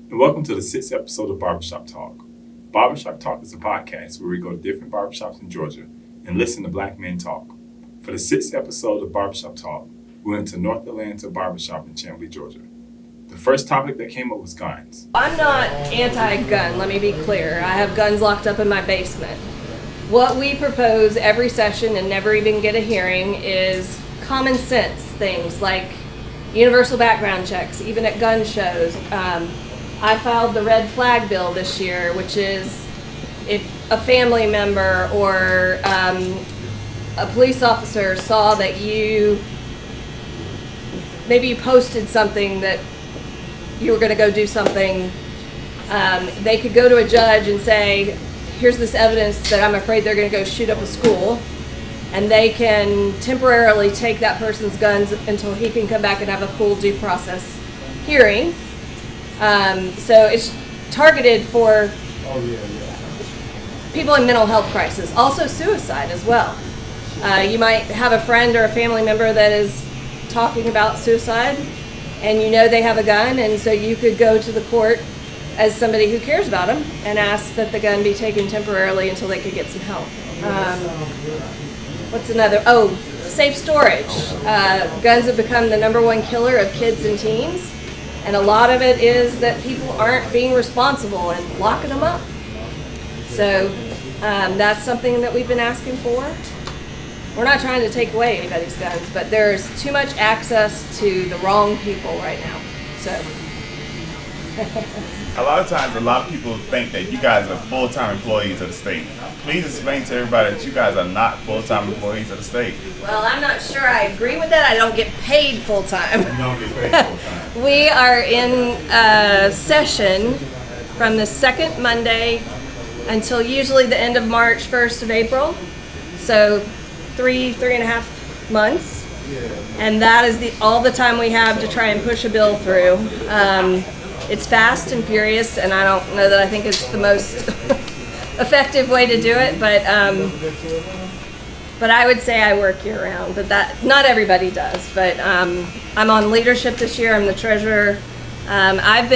and welcome to the 6th episode of Barbershop Talk. Barbershop Talk is a podcast where we go to different barbershops in Georgia and listen to black men talk. For the 6th episode of Barbershop Talk, we went to North Atlanta Barbershop in Chamblee, Georgia. The first topic that came up was guns. I'm not anti-gun, let me be clear. I have guns locked up in my basement. What we propose every session and never even get a hearing is common sense things like universal background checks, even at gun shows. I filed the red flag bill this year, which is if a family member or a police officer saw that maybe you posted something that you were going to go do something, they could go to a judge and say, here's this evidence that I'm afraid they're going to go shoot up a school, and they can temporarily take that person's guns until he can come back and have a full due process hearing. So it's targeted for people in mental health crisis, also suicide as well. You might have a friend or a family member that is talking about suicide, and you know they have a gun, and so you could go to the court as somebody who cares about them and ask that the gun be taken temporarily until they could get some help. What's another? Oh, safe storage. Guns have become the #1 killer of kids and teens, and a lot of it is that people aren't being responsible and locking them up. So that's something that we've been asking for. We're not trying to take away anybody's guns, but there's too much access to the wrong people right now. So. A lot of times, a lot of people think that you guys are full-time employees of the state. Please explain to everybody that you guys are not full-time employees of the state. Well, I'm not sure I agree with that. I don't get paid full-time. You don't get paid full-time. We are in session from the second Monday until usually the end of March, 1st of April. So three and a half months. And that is all the time we have to try and push a bill through. It's fast and furious, and I don't know that I think it's the most effective way to do it, but I would say I work year-round, but that not everybody does. But I'm on leadership this year. I'm the treasurer. I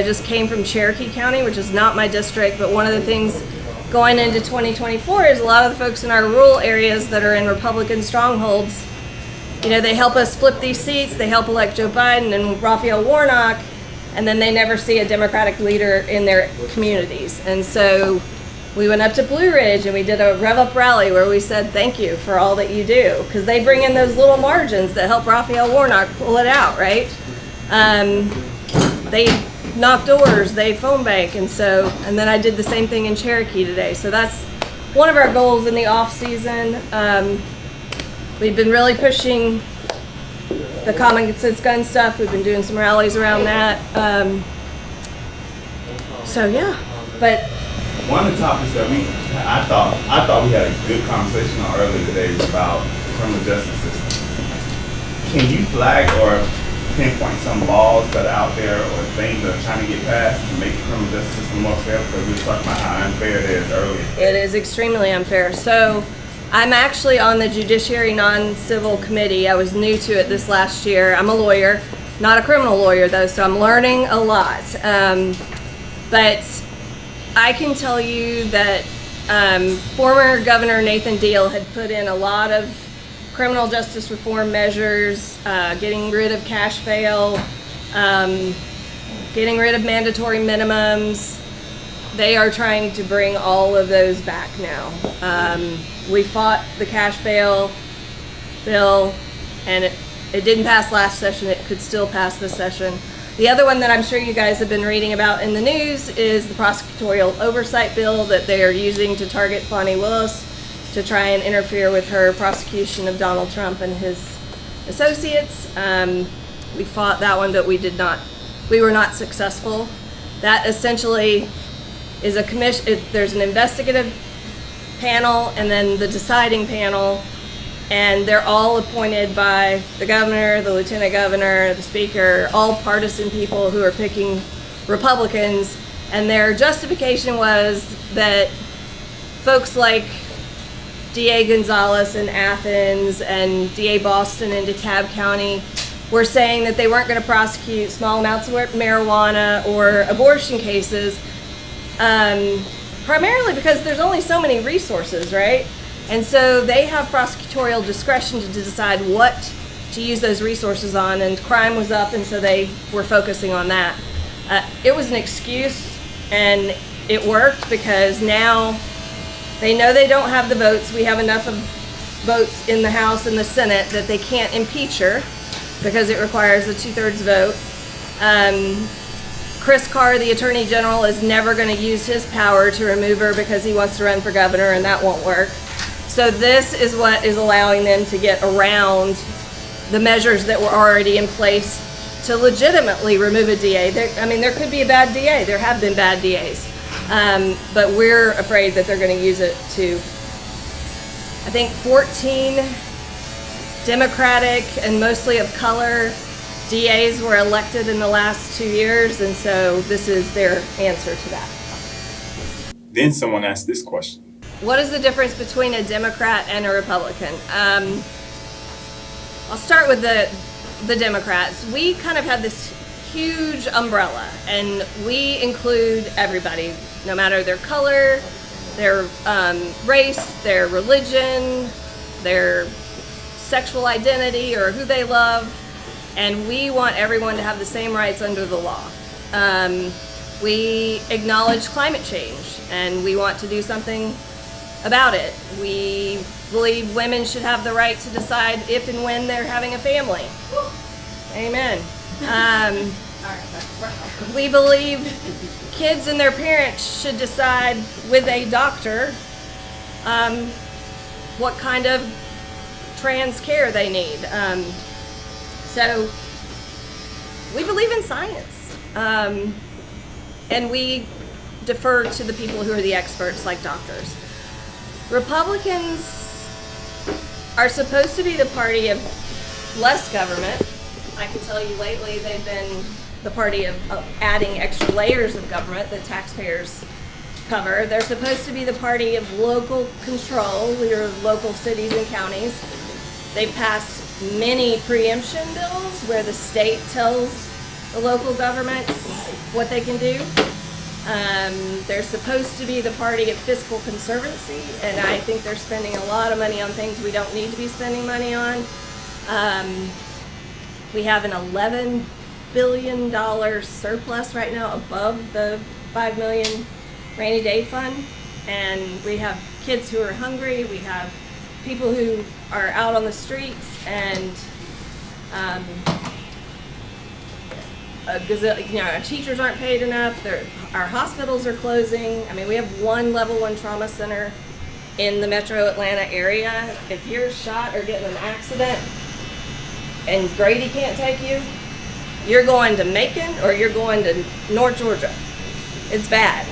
just came from Cherokee County, which is not my district, but one of the things going into 2024 is a lot of the folks in our rural areas that are in Republican strongholds, they help us flip these seats, they help elect Joe Biden and Raphael Warnock, and then they never see a Democratic leader in their communities. And so we went up to Blue Ridge and we did a Rev Up rally where we said thank you for all that you do, because they bring in those little margins that help Raphael Warnock pull it out, right? They knock doors, they phone bank, and then I did the same thing in Cherokee today. So that's one of our goals in the off season. We've been really pushing the common sense gun stuff. We've been doing some rallies around that. But one of the topics that I thought we had a good conversation on earlier today was about the criminal justice system. Can you flag or pinpoint some laws that are out there or things that are trying to get passed to make the criminal justice system more fair? Because we were talking about how unfair it is earlier. It is extremely unfair. So I'm actually on the Judiciary Non-Civil Committee. I was new to it this last year. I'm a lawyer, not a criminal lawyer though, so I'm learning a lot. But I can tell you that former Governor Nathan Deal had put in a lot of criminal justice reform measures, getting rid of cash bail, getting rid of mandatory minimums. They are trying to bring all of those back now. We fought the cash bail bill, and it didn't pass last session. It could still pass this session. The other one that I'm sure you guys have been reading about in the news is the prosecutorial oversight bill that they are using to target Fani Willis to try and interfere with her prosecution of Donald Trump and his associates. We fought that one, but we were not successful. That essentially is a commission. There's an investigative panel and then the deciding panel, and they're all appointed by the governor, the lieutenant governor, the speaker, all partisan people who are picking Republicans, and their justification was that folks like DA Gonzalez in Athens and DA Boston in DeKalb County were saying that they weren't going to prosecute small amounts of marijuana or abortion cases, primarily because there's only so many resources, right? And so they have prosecutorial discretion to decide what to use those resources on, and crime was up, and so they were focusing on that. It was an excuse, and it worked because now they know they don't have the votes. We have enough of votes in the House and the Senate that they can't impeach her because it requires a 2/3 vote. Chris Carr, the Attorney General, is never going to use his power to remove her because he wants to run for governor, and that won't work. So this is what is allowing them to get around the measures that were already in place to legitimately remove a DA. There could be a bad DA. There have been bad DAs. But we're afraid that they're going to use it to, I think, 14 Democratic and mostly of color DAs were elected in the last 2 years, and so this is their answer to that. Then someone asked this question. What is the difference between a Democrat and a Republican? I'll start with the Democrats. We kind of have this huge umbrella, and we include everybody, no matter their color, their race, their religion, their sexual identity, or who they love, and we want everyone to have the same rights under the law. We acknowledge climate change, and we want to do something about it. We believe women should have the right to decide if and when they're having a family. Amen. We believe kids and their parents should decide with a doctor what kind of trans care they need. So we believe in science, and we defer to the people who are the experts, like doctors. Republicans are supposed to be the party of less government. I can tell you lately they've been the party of adding extra layers of government that taxpayers cover. They're supposed to be the party of local control, your local cities and counties. They've passed many preemption bills where the state tells the local governments what they can do. They're supposed to be the party of fiscal conservancy, and I think they're spending a lot of money on things we don't need to be spending money on. We have an $11 billion surplus right now above the $5 million rainy day fund, and we have kids who are hungry. We have people who are out on the streets, and our teachers aren't paid enough. Our hospitals are closing. I mean, we have one level 1 trauma center in the metro Atlanta area. If you're shot or getting in an accident and Grady can't take you, you're going to Macon or you're going to North Georgia. It's bad.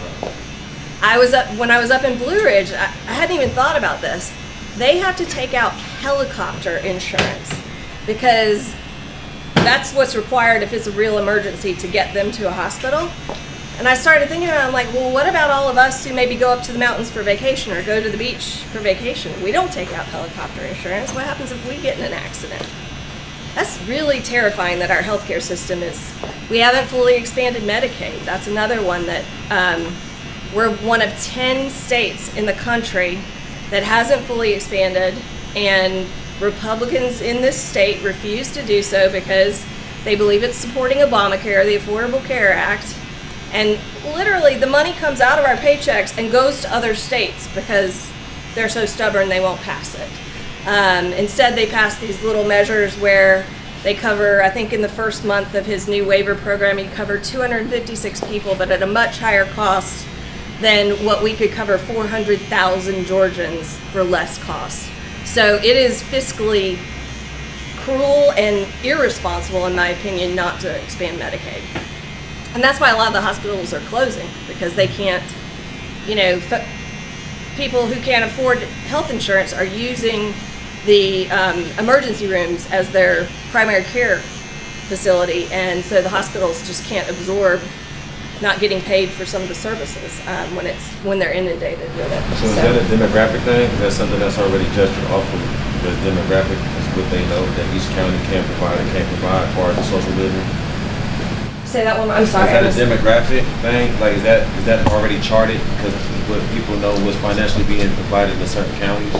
When I was up in Blue Ridge, I hadn't even thought about this. They have to take out helicopter insurance because that's what's required if it's a real emergency to get them to a hospital. And I started thinking about it, I'm like, well, what about all of us who maybe go up to the mountains for vacation or go to the beach for vacation? We don't take out helicopter insurance. What happens if we get in an accident? That's really terrifying that our healthcare system we haven't fully expanded Medicaid. That's another one that we're one of 10 states in the country that hasn't fully expanded, and Republicans in this state refuse to do so because they believe it's supporting Obamacare, the Affordable Care Act, and literally the money comes out of our paychecks and goes to other states because they're so stubborn they won't pass it. Instead, they pass these little measures where they cover, I think in the first month of his new waiver program, he covered 256 people, but at a much higher cost than what we could cover 400,000 Georgians for less cost. So it is fiscally cruel and irresponsible, in my opinion, not to expand Medicaid. And that's why a lot of the hospitals are closing, because they can't, people who can't afford health insurance are using the emergency rooms as their primary care facility, and so the hospitals just can't absorb not getting paid for some of the services when they're inundated with it. So is that a demographic thing? Is that something that's already judged off of the demographic is what they know that each county can provide and can't provide for the social living? Say that one more. I'm sorry. Is that a demographic thing? Like, is that already charted? Because what people know was financially being provided in certain counties.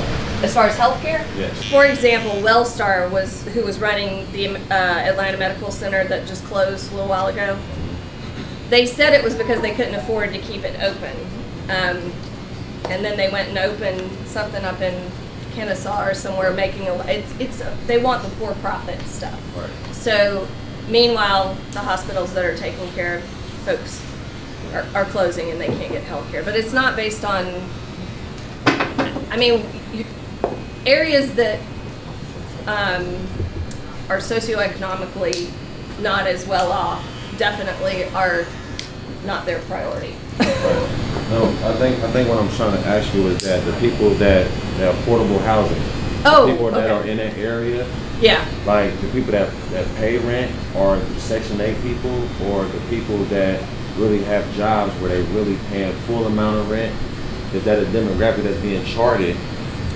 As far as healthcare? Yes. For example, Wellstar who was running the Atlanta Medical Center that just closed a little while ago. They said it was because they couldn't afford to keep it open. And then they went and opened something up in Kennesaw or somewhere making they want the for-profit stuff. Right. So meanwhile, the hospitals that are taking care of folks are closing and they can't get health care. But it's not based on, areas that are socioeconomically not as well off definitely are not their priority. Right. No, I think what I'm trying to ask you is that the people that affordable housing, the people that are in that area, yeah, like the people that pay rent, or the Section 8 people, or the people that really have jobs where they really paying full amount of rent, is that a demographic that's being charted?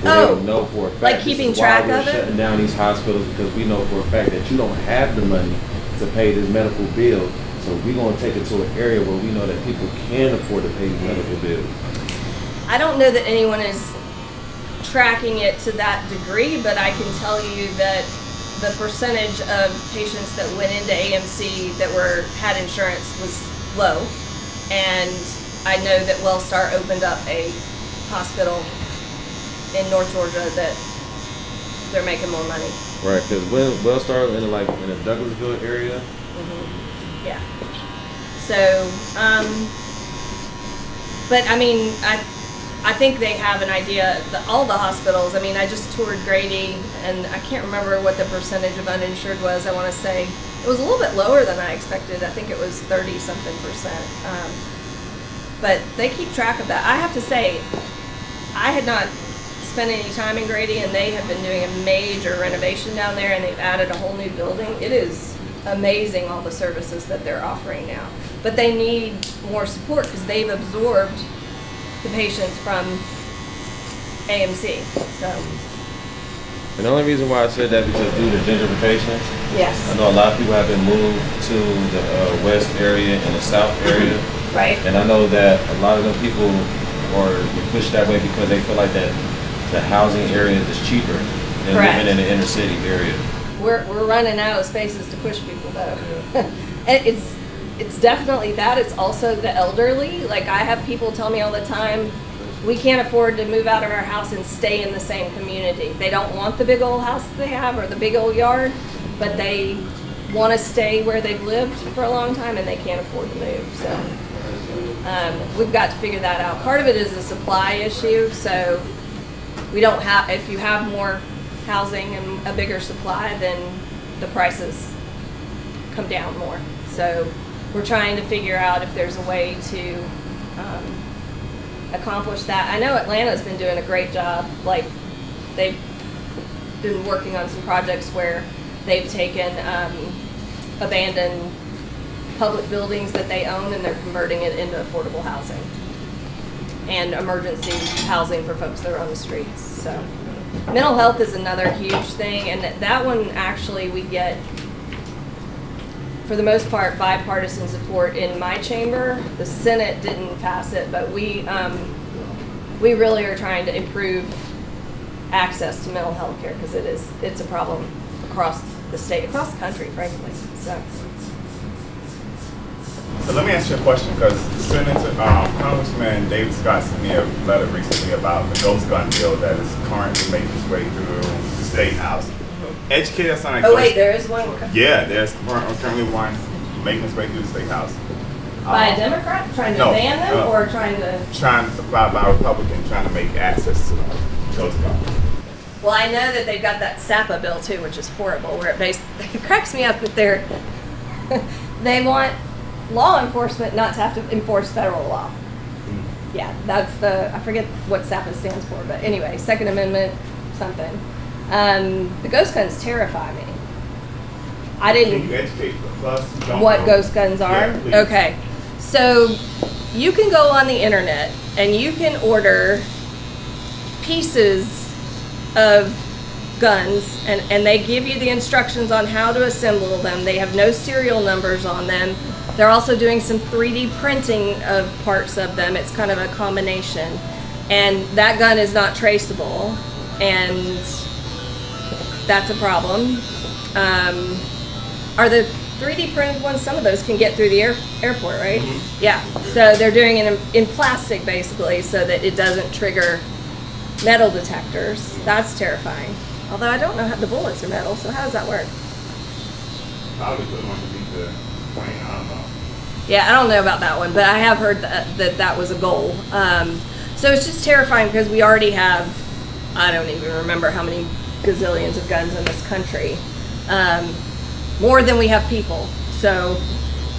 Where they don't know for a fact, like keeping track of it? Shutting down these hospitals because we know for a fact that you don't have the money to pay this medical bill. So we're going to take it to an area where we know that people can afford to pay these medical bills. I don't know that anyone is tracking it to that degree, but I can tell you that the percentage of patients that went into AMC that had insurance was low. And I know that Wellstar opened up a hospital in North Georgia that they're making more money. Right, because Wellstar in the Douglasville area. Mm-hmm. Yeah. So, but I think they have an idea. All the hospitals. I just toured Grady, and I can't remember what the percentage of uninsured was. I want to say it was a little bit lower than I expected. I think it was 30-something%. But they keep track of that. I have to say, I had not spent any time in Grady, and they have been doing a major renovation down there, and they've added a whole new building. It is amazing, all the services that they're offering now. But they need more support because they've absorbed the patients from AMC. So. And the only reason why I said that because due to gentrification. Yes. I know a lot of people have been moved to the west area and the south area. Right. And I know that a lot of them people are pushed that way because they feel like that the housing area is cheaper than living in the inner city area. We're running out of spaces to push people though. And it's definitely that. It's also the elderly. Like, I have people tell me all the time, we can't afford to move out of our house and stay in the same community. They don't want the big old house that they have or the big old yard, but they want to stay where they've lived for a long time and they can't afford to move. So we've got to figure that out. Part of it is a supply issue. So we don't have, if you have more housing and a bigger supply, then the prices come down more. So we're trying to figure out if there's a way to accomplish that. I know Atlanta's been doing a great job. Like, they've been working on some projects where they've taken abandoned public buildings that they own and they're converting it into affordable housing and emergency housing for folks that are on the streets. So mental health is another huge thing, and that one actually we get, for the most part, bipartisan support in my chamber. The Senate didn't pass it, but we really are trying to improve access to mental health care because it's a problem across the state, across the country, frankly. So let me ask you a question, because Senator Congressman David Scott sent me a letter recently about the ghost gun bill that is currently making its way through the State House. Educate us on that. Oh wait, there is one. Yeah, there's currently one making its way through the State House. By a Democrat trying to ban them, or trying to by a Republican trying to make access to ghost guns. Well, I know that they've got that SAPA bill too, which is horrible. Where it cracks me up that they want law enforcement not to have to enforce federal law. Yeah, that's I forget what SAPA stands for, but anyway, Second Amendment something. The ghost guns terrify me. I didn't. Can you educate us? What ghost guns are? Yeah, okay, so you can go on the internet and you can order pieces of guns, and they give you the instructions on how to assemble them. They have no serial numbers on them. They're also doing some 3D printing of parts of them. It's kind of a combination. And that gun is not traceable, and that's a problem. Are the 3D printed ones, some of those can get through the airport, right? Mm-hmm. Yeah, so they're doing it in plastic basically so that it doesn't trigger metal detectors. That's terrifying. Although I don't know how the bullets are metal, so how does that work? Probably put them underneath the plane, I don't know. Yeah, I don't know about that one, but I have heard that was a goal. So it's just terrifying because we already have, I don't even remember how many gazillions of guns in this country. More than we have people. So,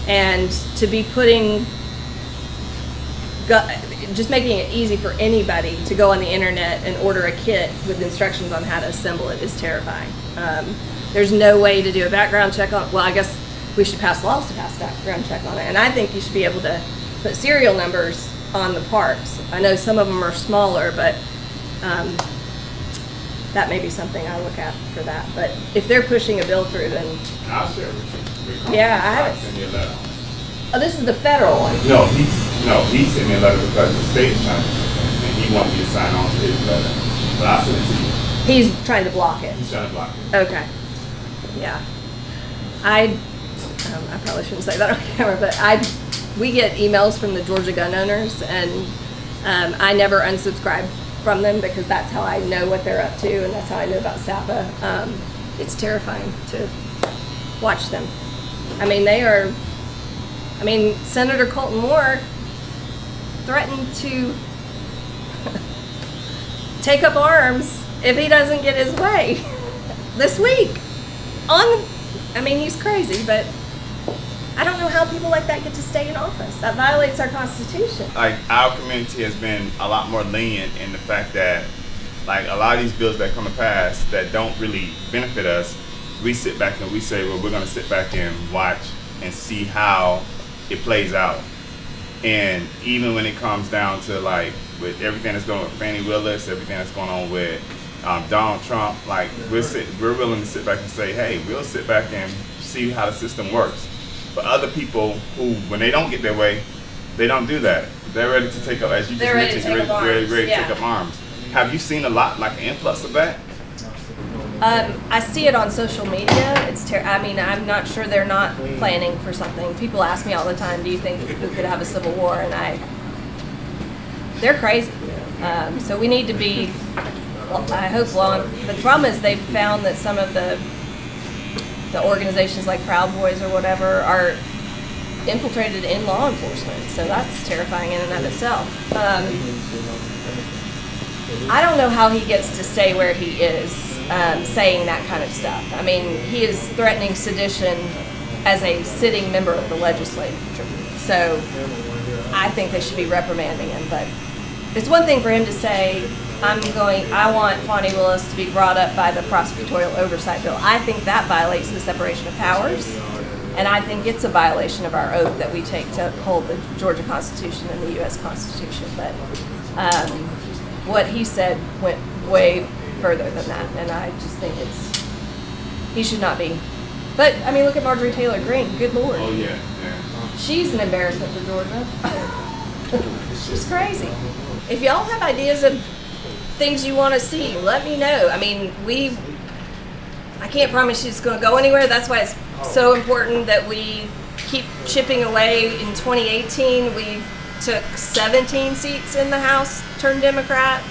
and to be putting, just making it easy for anybody to go on the internet and order a kit with instructions on how to assemble it is terrifying. There's no way to do a background check on, well, I guess we should pass laws to pass a background check on it. And I think you should be able to put serial numbers on the parts. I know some of them are smaller, but that may be something I look at for that. But if they're pushing a bill through, then I'll share with you. Yeah, I haven't. Send me a letter. Oh, this is the federal one. No, he sent me a letter because the state's trying to, and he wanted me to sign on to his letter. But I'll send it to you. He's trying to block it. He's trying to block it. Okay. Yeah. I probably shouldn't say that on camera, but we get emails from the Georgia gun owners, and I never unsubscribe from them because that's how I know what they're up to, and that's how I know about SAPA. It's terrifying to watch them. I mean, Senator Colton Moore threatened to take up arms if he doesn't get his way this week. He's crazy, but I don't know how people like that get to stay in office. That violates our Constitution. Like, our community has been a lot more lenient in the fact that, like, a lot of these bills that come to pass that don't really benefit us, we sit back and we say, well, we're going to sit back and watch and see how it plays out. And even when it comes down to, like, with everything that's going on with Fannie Willis, everything that's going on with Donald Trump, like, we're willing to sit back and say, hey, we'll sit back and see how the system works. But other people who, when they don't get their way, they don't do that. They're ready to take up, as you just mentioned, ready to take up arms. Have you seen a lot, like, an influx of that? I see it on social media. I'm not sure they're not planning for something. People ask me all the time, do you think we could have a civil war? And they're crazy. So we need to be, I hope long, but the problem is they've found that some of the organizations like Proud Boys or whatever are infiltrated in law enforcement. So that's terrifying in and of itself. I don't know how he gets to stay where he is, saying that kind of stuff. I mean, he is threatening sedition as a sitting member of the legislature. So I think they should be reprimanding him. But it's one thing for him to say, I want Fannie Willis to be brought up by the prosecutorial oversight bill. I think that violates the separation of powers. And I think it's a violation of our oath that we take to uphold the Georgia Constitution and the U.S. Constitution. But what he said went way further than that, and I just think he should not be. But, I mean, look at Marjorie Taylor Greene. Good Lord. Oh, yeah. She's an embarrassment for Georgia. She's crazy. If y'all have ideas of things you want to see, let me know. I mean, I can't promise you it's going to go anywhere. That's why it's so important that we keep chipping away. In 2018, we took 17 seats in the House, turned Democrat.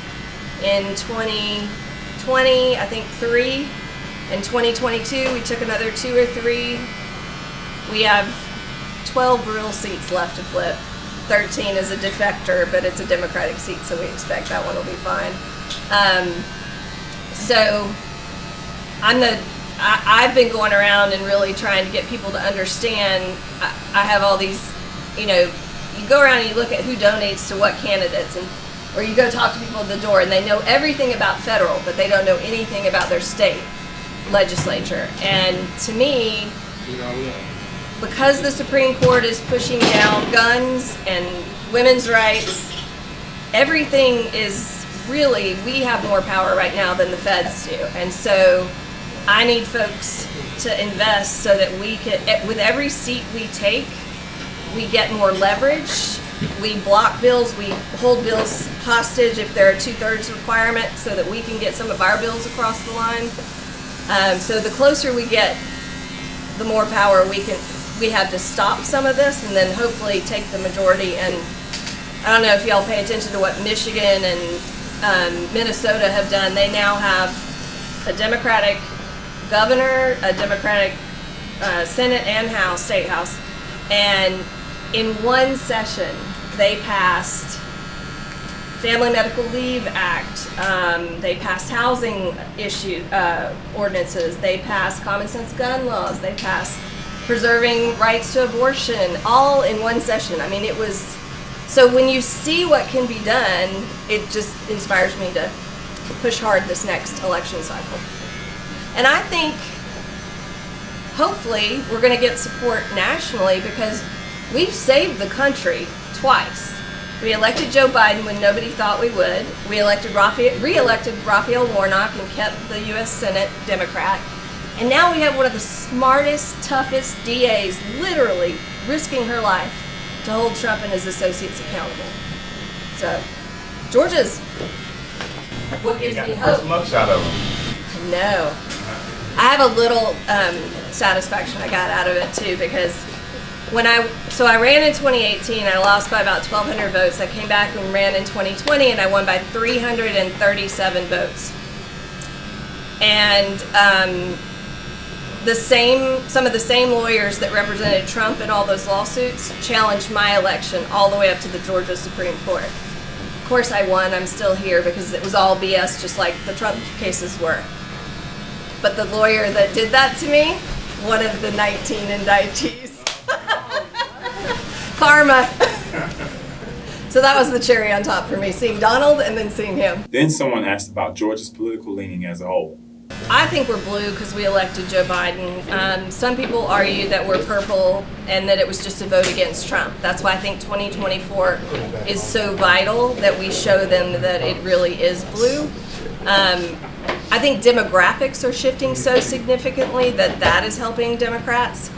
In 2020, I think 3. In 2022, we took another 2 or 3. We have 12 real seats left to flip. 13 is a defector, but it's a Democratic seat, so we expect that one will be fine. So I've been going around and really trying to get people to understand. I have all these, you go around and you look at who donates to what candidates, or you go talk to people at the door, and they know everything about federal, but they don't know anything about their state legislature. And to me, because the Supreme Court is pushing down guns and women's rights, everything is really, we have more power right now than the feds do. And so I need folks to invest so that we can, with every seat we take, we get more leverage. We block bills, we hold bills hostage if there are 2/3 requirement so that we can get some of our bills across the line. So the closer we get, the more power we have to stop some of this and then hopefully take the majority. And I don't know if y'all pay attention to what Michigan and Minnesota have done. They now have a Democratic governor, a Democratic Senate and House, State House, and in one session they passed Family Medical Leave Act, they passed housing ordinances, they passed common sense gun laws, they passed preserving rights to abortion, all in one session. I mean, it was, so when you see what can be done, it just inspires me to push hard this next election cycle. And I think, hopefully, we're going to get support nationally because we've saved the country twice. We elected Joe Biden when nobody thought we would. We re-elected Raphael Warnock and kept the U.S. Senate Democrat. And now we have one of the smartest, toughest DAs literally risking her life to hold Trump and his associates accountable. So, Georgia's what gives me hope. Mugshot of him. No. I have a little satisfaction I got out of it too, because I ran in 2018, I lost by about 1,200 votes. I came back and ran in 2020 and I won by 337 votes. And some of the same lawyers that represented Trump in all those lawsuits challenged my election all the way up to the Georgia Supreme Court. Of course I won, I'm still here because it was all BS just like the Trump cases were. But the lawyer that did that to me, one of the 19 indictees. Karma. So that was the cherry on top for me, seeing Donald and then seeing him. Then someone asked about Georgia's political leaning as a whole. I think we're blue because we elected Joe Biden. Some people argue that we're purple and that it was just a vote against Trump. That's why I think 2024 is so vital that we show them that it really is blue. I think demographics are shifting so significantly that is helping Democrats.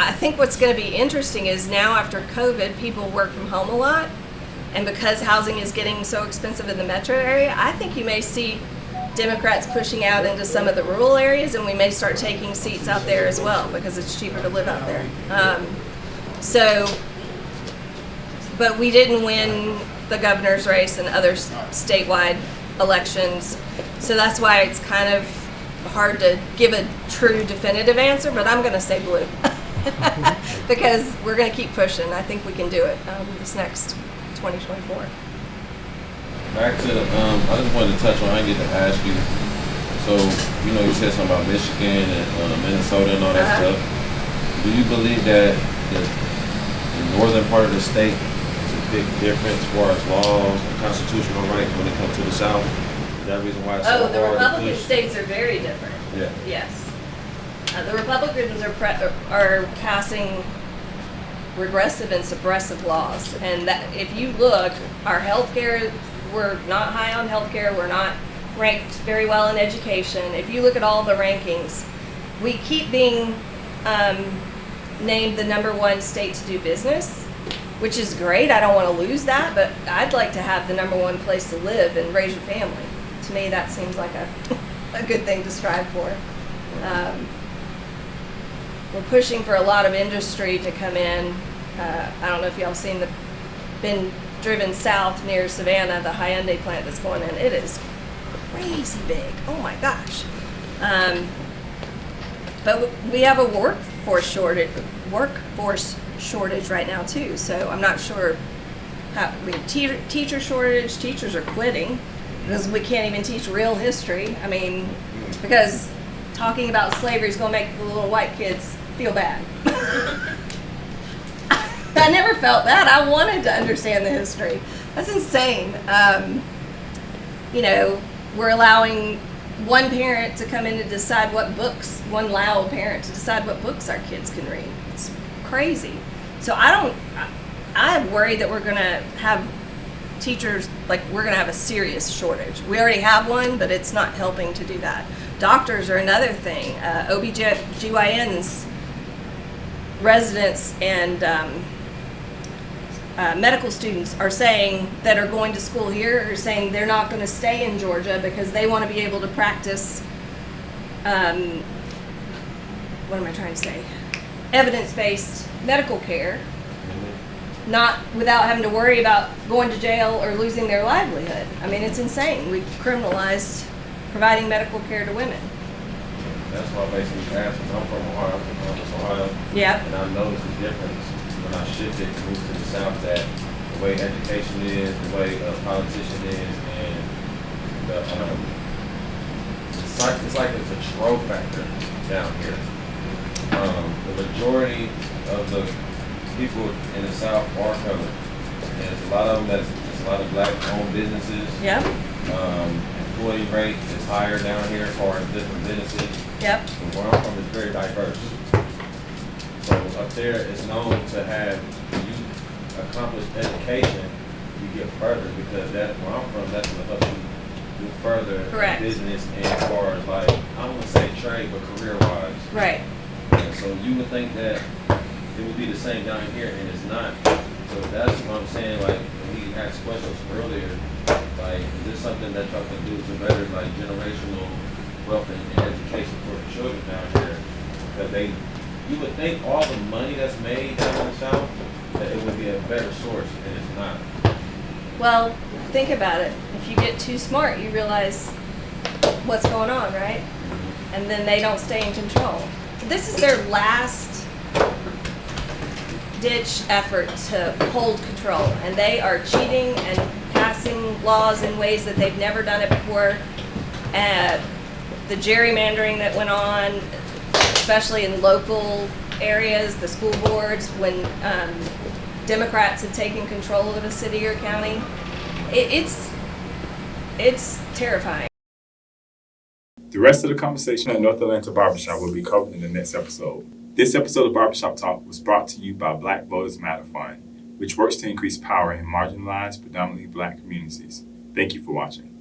I think what's going to be interesting is now after COVID, people work from home a lot. And because housing is getting so expensive in the metro area, I think you may see Democrats pushing out into some of the rural areas, and we may start taking seats out there as well because it's cheaper to live out there. But we didn't win the governor's race and other statewide elections, so that's why it's kind of hard to give a true definitive answer, but I'm going to say blue because we're going to keep pushing. I think we can do it this next 2024. Back to, I just wanted to touch on, I didn't get to ask you, so, you said something about Michigan and Minnesota and all that stuff. Do you believe that the northern part of the state is a big difference as far as laws and constitutional rights when it comes to the South? Is that the reason why it's so hard the to Republican push? states are very different. Yeah. Yes. The Republicans are passing regressive and suppressive laws, and that if you look, our healthcare, we're not high on healthcare. We're not ranked very well in education. If you look at all the rankings, we keep being named the #1 state to do business, which is great. I don't want to lose that, but I'd like to have the #1 place to live and raise your family. To me, that seems like a good thing to strive for. We're pushing for a lot of industry to come in. I don't know if y'all seen been driven south near Savannah, the Hyundai plant that's going in. It is crazy big. Oh my gosh. But we have a workforce shortage right now too. So I'm not sure how teacher shortage. Teachers are quitting because we can't even teach real history. I mean, because talking about slavery is going to make the little white kids feel bad. I never felt that. I wanted to understand the history. That's insane. We're allowing one parent to come in to decide what books, one loud parent to decide what books our kids can read. It's crazy. So I'm worried that we're going to have teachers, like, we're going to have a serious shortage. We already have one, but it's not helping to do that. Doctors are another thing. OBGYNs, residents, and medical students are saying that are going to school here are saying they're not going to stay in Georgia because they want to be able to practice, what am I trying to say? Evidence-based medical care, not without having to worry about going to jail or losing their livelihood. I mean, it's insane. We've criminalized providing medical care to women. That's why I basically asked, because I'm from Ohio, I'm from Columbus, Ohio. Yeah. And I noticed the difference when I shifted and moved to the South, that the way education is, the way a politician is, and the, it's like a control factor down here. The majority of the people in the South are colored. And there's a lot of them there's a lot of black-owned businesses. Yep. Employee rate is higher down here as far as different businesses. Yep. And where I'm from is very diverse. So up there it's known to have, you accomplish education, you get further, because that where I'm from, that's going to help you do further Correct. in business and as far as, like, I don't want to say trade, but career-wise. Right. And so you would think that it would be the same down here, and it's not. So that's what I'm saying, like, when he asked questions earlier, like, is this something that y'all can do to better, like, generational wealth and education for the children down here? Because you would think all the money that's made down in the South, that it would be a better source, and it's not. Well, think about it. If you get too smart, you realize what's going on, right? And then they don't stay in control. This is their last ditch effort to hold control, and they are cheating and passing laws in ways that they've never done it before. The gerrymandering that went on, especially in local areas, the school boards, when Democrats had taken control of a city or county, it's terrifying. The rest of the conversation at North Atlanta Barbershop will be covered in the next episode. This episode of Barbershop Talk was brought to you by Black Voters Matter Fund, which works to increase power in marginalized, predominantly Black communities. Thank you for watching.